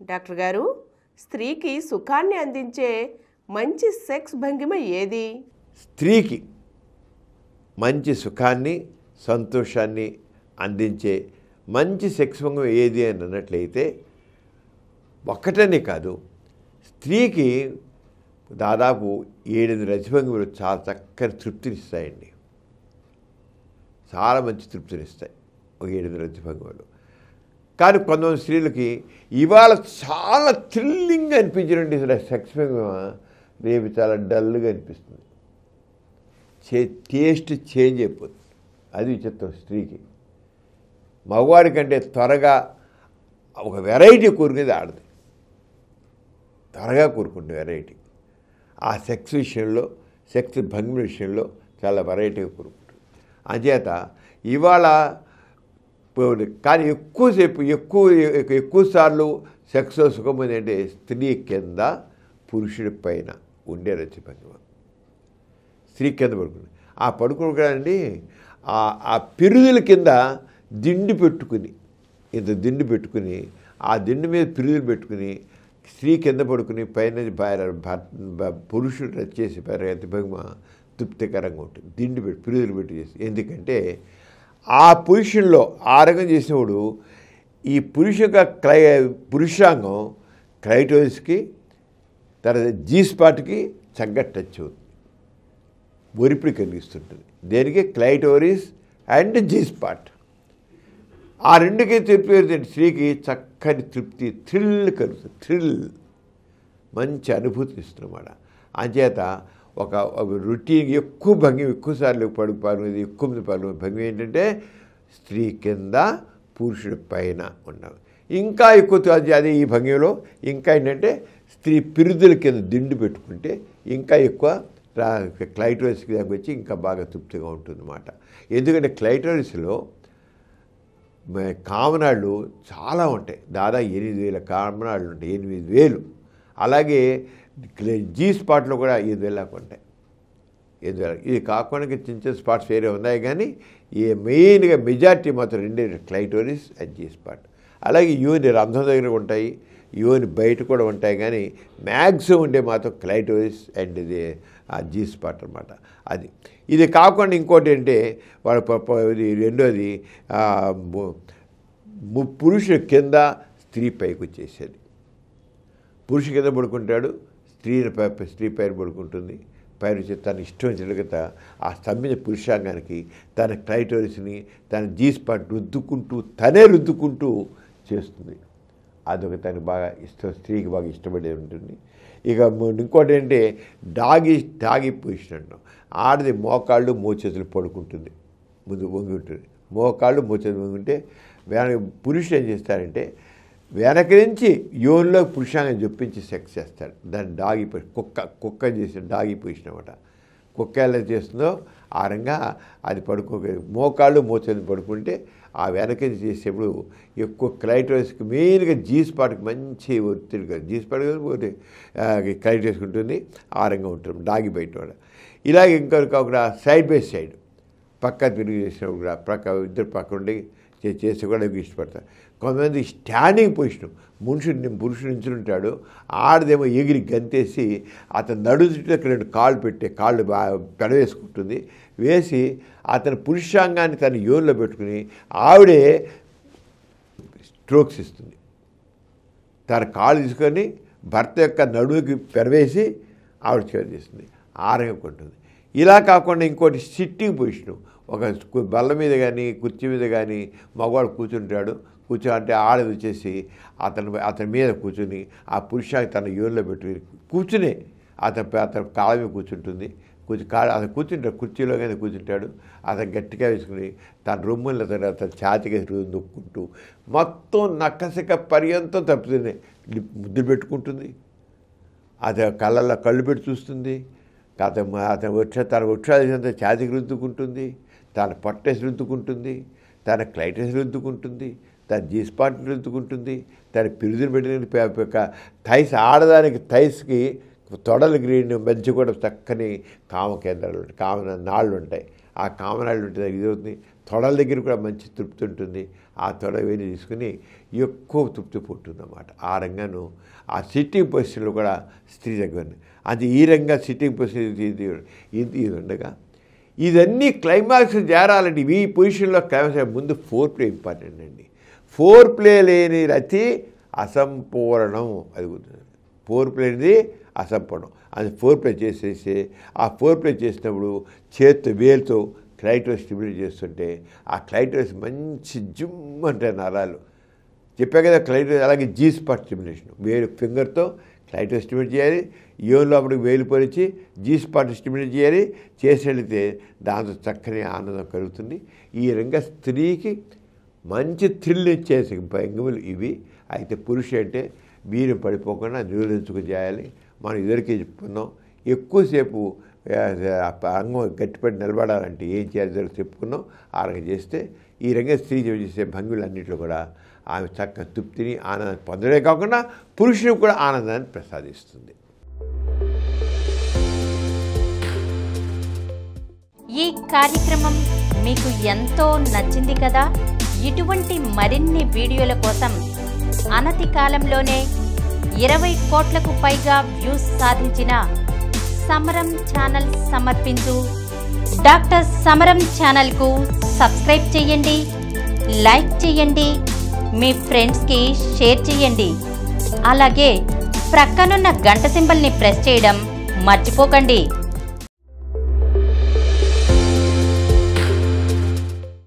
Doctor గారు, స్త్రీకి సుఖాన్ని అందించే మంచి సెక్స్ భంగిమ ఏది? స్త్రీకి మంచి సుఖాన్ని సంతోషాన్ని అందించే మంచి సెక్స్ భంగిమ ఏది అని అన్నట్లయితే ఒక్కటనే కాదు, స్త్రీకి దాదాపు 7 రతిభంగిమలు చాలా చక్కని తృప్తినిస్తాయండి. చాలా మంచి తృప్తినిస్తాయి ఒక 7 రతిభంగిమలు. కానీ కొంతమంది స్త్రీలకి ఇవాళ చాలా థ్రిల్లింగ్గా అనిపించినటువంటి సెక్స్ భంగిమ రేపు చాలా డల్గా అనిపిస్తుంది. టేస్ట్ చేంజ్ అయిపోతుంది. అది విచిత్రం. స్త్రీకి మగవాడి కంటే త్వరగా ఒక వెరైటీ కోరుకునేది ఆడదు. త్వరగా కోరుకుంటుంది వెరైటీ. ఆ సెక్స్ విషయంలో, సెక్స్ భంగిమ విషయంలో చాలా వెరైటీగా కోరుకుంటుంది. అంచేత ఇవాళ కానీ ఎక్కువ సార్లు సెక్స్లో సుఖం ఏంటంటే స్త్రీ కింద పురుషుడి పైన ఉండే రతిభంగిమ. స్త్రీ కింద పడుకుంది. ఆ పడుకోకండి ఆ పిరుదుల కింద దిండు పెట్టుకుని, ఇంత దిండు పెట్టుకుని, ఆ దిండు మీద పిరుదులు పెట్టుకుని స్త్రీ కింద పడుకుని పైన పురుషుడు రచేసి రతిభంగిమ తృప్తికరంగా ఉంటుంది. దిండు పెట్టి పిరుదులు పెట్టి చేసి. ఎందుకంటే ఆ పొజిషన్లో ఆ రకం చేసినప్పుడు ఈ పురుషాంగం క్లైటోరిస్కి తర్వాత జీ స్పాట్కి చక్కగా టచ్ అవుతుంది, ఒరిపిడి కలిగిస్తుంటుంది. దేనికి? Clitoris and G spot. ఆ రెండుకి తృప్తి. స్త్రీకి చక్కని తృప్తి, థ్రిల్ కలుగుతుంది. థ్రిల్ మంచి అనుభూతిని ఇస్తున్నమాట. అంచేత ఒక రొటీన్ ఎక్కువ భంగిమ, ఎక్కువసార్లు పడుకునేది, ఎక్కువ భంగిమ ఏంటంటే స్త్రీ కింద పురుషుడి పైన ఉన్నాం. ఇంకా ఎక్కువ అదే ఈ భంగిమలో ఇంకా ఏంటంటే స్త్రీ పిరుదుల కింద దిండు పెట్టుకుంటే ఇంకా ఎక్కువ క్లైటోరిస్కి దాకా వచ్చి ఇంకా బాగా తృప్తిగా ఉంటుందన్నమాట. ఎందుకంటే క్లైటోరిస్లో కామనాళ్ళు చాలా ఉంటాయి. దాదాపు 8,000 కామనాళ్ళు ఉంటాయి. 8,000. అలాగే జీ స్పాట్లో కూడా 5,000 దాకా ఉంటాయి. 5,000. ఇది కాకుండా చిన్న చిన్న స్పాట్స్ వేరే ఉన్నాయి, కానీ మెయిన్గా మెజార్టీ మాత్రం 2 క్లైటోరిస్ అండ్ జీ స్పాట్. అలాగే యోని రంధ్రం దగ్గర ఉంటాయి, యోని బయట కూడా ఉంటాయి, కానీ మ్యాక్సిమం ఉండే మాత్రం క్లైటోరిస్ అండ్ ఇది జీ స్పాట్ అనమాట. అది ఇది కాకుండా ఇంకోటి అంటే రెండోది పురుషుడు కింద స్త్రీ పైకి వచ్చేసేది. పురుషుడు కింద పడుకుంటాడు, స్త్రీ పైన పడుకుంటుంది. పైన వచ్చి తన ఇష్టం వచ్చినట్టుగా ఆ స్తంభించిన పురుషాంగానికి తన క్లైటోరిస్ని తన జీ స్పాట్ రుద్దుకుంటూ చేస్తుంది. అదొక తనకు బాగా ఇష్టం, స్త్రీకి బాగా ఇష్టపడేది ఉంటుంది. ఇక ఇంకోటి ఏంటంటే డాగి పొజిషన్ అంటాం. ఆడది మోకాళ్ళు మోచేతులు పడుకుంటుంది, ముందు వంగి ఉంటుంది. మోకాళ్ళు మోచేతులు వంగి ఉంటే పురుషుడు ఏం చేస్తారంటే వెనక నుంచి యోన్లో పురుషాంగం చొప్పించి సెక్స్ చేస్తాడు. దాన్ని డాగి కుక్క చేసిన డాగి పొజిషన్ అనమాట. కుక్క ఎలా చేస్తుందో ఆ రంగా అది మోకాళ్ళు మోచేతులు పడుకుంటే ఆ వెనక చేసేప్పుడు ఎక్కువ క్లైటోరిస్కి మెయిన్గా జీ స్పాట్కి మంచి ఒత్తిడి కదా. జీ స్పాట్ పోతే క్లైటోరిస్కి ఉంటుంది, ఆ రంగా ఉంటుంది డాగి బయట కూడా. ఇలాగే ఇంకొక సైడ్ బై సైడ్ పక్క తిరిగి చేసినప్పుడు కూడా ఇద్దరు పక్క ఉండి చేసి కూడా ఇష్టపడతారు. కొంతమంది స్టాండింగ్ పొజిషన్, పురుషుడు నించుంటాడు, ఆడదేమో ఎగిరి గంతేసి అతను నడుచుటకు 2 కాళ్ళు పెట్టి కాళ్ళు పెడవేసుకుంటుంది. వేసి అతని పురుషాంగాన్ని తన యోన్లో పెట్టుకుని ఆవిడే స్ట్రోక్స్ ఇస్తుంది. తన కాళ్ళు తీసుకొని భర్త యొక్క నడుముకి పెరవేసి ఆవిడ చేరు చేస్తుంది, ఆరంగం కొట్టుంది. ఇలా కాకుండా ఇంకోటి సిట్టింగ్ పొజిషను, ఒక బల్ల మీద కానీ కుర్చీ మీద కానీ మగవాడు కూర్చుంటాడు. అంటే ఆడది వచ్చేసి అతని మీద కూర్చుని ఆ పురుషాన్ని తన యోన్లో పెట్టుకుని కూర్చునే అతని కాళ్ళ మీద కూర్చుంటుంది. అతను కూర్చుంటాడు, కుర్చీలో కానీ కూర్చుంటాడు. అతను గట్టిగా వేసుకుని తన రొమ్ముల అతను ఛాతిగా నొక్కుంటూ మొత్తం నక్కసిక పర్యంతం తప్పుతుంది. ముద్దు పెట్టుకుంటుంది, అతని కళ్ళు పెట్టి చూస్తుంది. తన వృక్షాలంతా ఛాతికి రుద్దుకుంటుంది, తన పొట్టేసి రుద్దుకుంటుంది, తన క్లైటస్ రుద్దుకుంటుంది, తన జీ స్పాట్ రుద్దుకుంటుంది, తన పిరుదులు పెట్టిన థైస్ ఆడదానికి థైస్కి తొడలు గ్రీన్ మధ్య కూడా చక్కని కామ కేంద్రాలు ఉంటాయి, కామ నాళ్ళు ఉంటాయి. ఆ కామనాళ్ళు ఉంటే ఇది అవుతుంది. తొడల దగ్గర కూడా మంచి తృప్తి ఉంటుంది. ఆ తొడ వేలు తీసుకుని ఎక్కువ తృప్తి పుట్టుందన్నమాట. ఆ రంగాను ఆ సిట్టింగ్ పొజిషన్లో కూడా స్త్రీ దగ్గర అది ఈ రంగా సిట్టింగ్ పొజిషన్ ఇది ఉండగా ఇదన్నీ క్లైమాక్స్ చేరాలంటే ఈ పొజిషన్లో క్లైమాక్స్ ముందు ఫోర్ ప్లే ఇంపార్టెంట్ అండి. ఫోర్ ప్లే లేని రతి అసంపూర్ణం. అది ఫోర్ ప్లే అనేది అసంపూర్ణం. అది ఫోర్ ప్లే చేసేసి ఆ ఫోర్ ప్లే చేసినప్పుడు చేత్తో వేలుతో క్లైటోస్ స్టిమ్యులేట్ చేస్తుంటే ఆ క్లైటోస్ మంచి జిమ్ అంటే నరాలు చెప్పా కదా. క్లైటోస్ అలాగే జీ స్పాట్ స్టిమ్యులేషన్ వేలు ఫింగర్తో క్లైటోస్ స్టిమ్యులేట్ చేయాలి. యోన్ లోపలికి వేలు పొలిచి జీ స్పాట్ స్టిమ్యులేట్ చేయాలి. చేసేడితే దాంతో చక్కని ఆనందం కలుగుతుంది. ఈ రంగా స్త్రీకి మంచి థ్రిల్ ఇచ్చే భంగిమలు ఇవి. అయితే పురుషుడు అంటే వీరు పడిపోకుండా నిరోధించుకుని చేయాలి. మనం ఇద్దరికీ చెప్పుకున్నాం. ఎక్కువసేపు అంగం గట్టిపడి నిలబడాలంటే ఏం చేయాలో చెప్పుకున్నాం. ఆ రంగం చేస్తే ఈ రంగ స్త్రీ చేసే భంగులన్నింటిలో కూడా ఆమె చక్కని తృప్తిని ఆనందాన్ని పొందడమే కాకుండా పురుషునికి కూడా ఆనందాన్ని ప్రసాదిస్తుంది. ఈ కార్యక్రమం మీకు ఎంతో నచ్చింది కదా. ఇటువంటి మరిన్ని వీడియోల కోసం అనతి కాలంలోనే 20 కోట్లకు పైగా వ్యూస్ సాధించిన సమరం ఛానల్ సమర్పించు డాక్టర్ సమరం ఛానల్కు సబ్స్క్రైబ్ చేయండి, లైక్ చేయండి, మీ ఫ్రెండ్స్కి షేర్ చేయండి. అలాగే ప్రక్కనున్న గంట సింబల్ని ప్రెస్ చేయడం మర్చిపోకండి.